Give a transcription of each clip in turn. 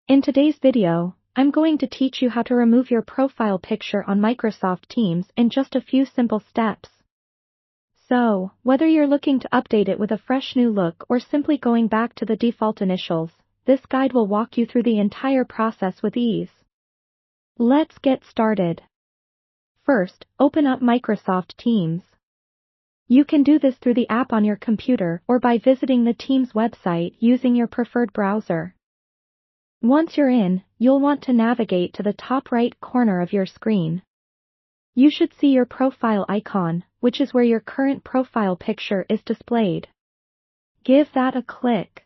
In today's video, I'm going to teach you how to remove your profile picture on Microsoft Teams in just a few simple steps. So, whether you're looking to update it with a fresh new look or simply going back to the default initials, this guide will walk you through the entire process with ease. Let's get started. First, open up Microsoft Teams. You can do this through the app on your computer or by visiting the Teams website using your preferred browser. Once you're in, you'll want to navigate to the top right corner of your screen. You should see your profile icon, which is where your current profile picture is displayed. Give that a click.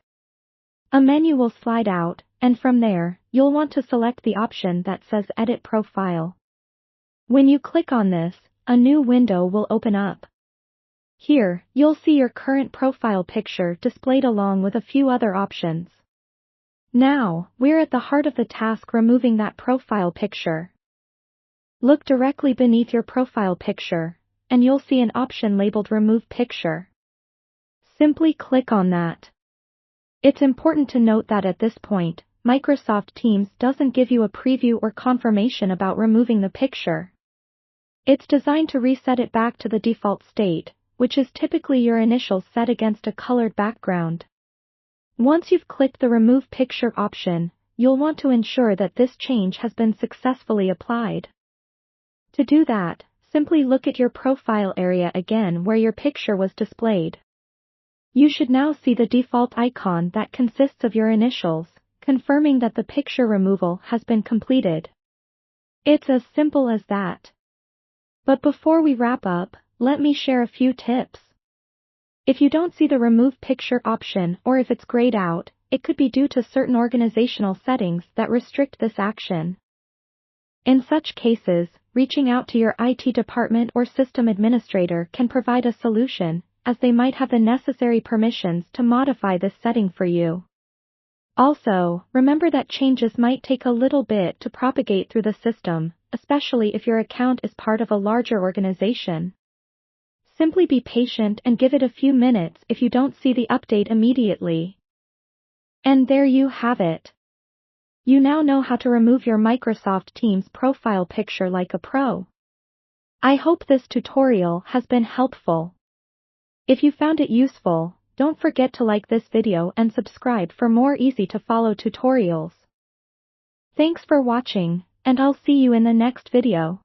A menu will slide out, and from there, you'll want to select the option that says Edit Profile. When you click on this, a new window will open up. Here, you'll see your current profile picture displayed along with a few other options. Now, we're at the heart of the task, removing that profile picture. Look directly beneath your profile picture, and you'll see an option labeled Remove Picture. Simply click on that. It's important to note that at this point, Microsoft Teams doesn't give you a preview or confirmation about removing the picture. It's designed to reset it back to the default state, which is typically your initials set against a colored background. Once you've clicked the Remove Picture option, you'll want to ensure that this change has been successfully applied. To do that, simply look at your profile area again where your picture was displayed. You should now see the default icon that consists of your initials, confirming that the picture removal has been completed. It's as simple as that. But before we wrap up, let me share a few tips. If you don't see the Remove Picture option or if it's grayed out, it could be due to certain organizational settings that restrict this action. In such cases, reaching out to your IT department or system administrator can provide a solution, as they might have the necessary permissions to modify this setting for you. Also, remember that changes might take a little bit to propagate through the system, especially if your account is part of a larger organization. Simply be patient and give it a few minutes if you don't see the update immediately. And there you have it. You now know how to remove your Microsoft Teams profile picture like a pro. I hope this tutorial has been helpful. If you found it useful, don't forget to like this video and subscribe for more easy-to-follow tutorials. Thanks for watching, and I'll see you in the next video.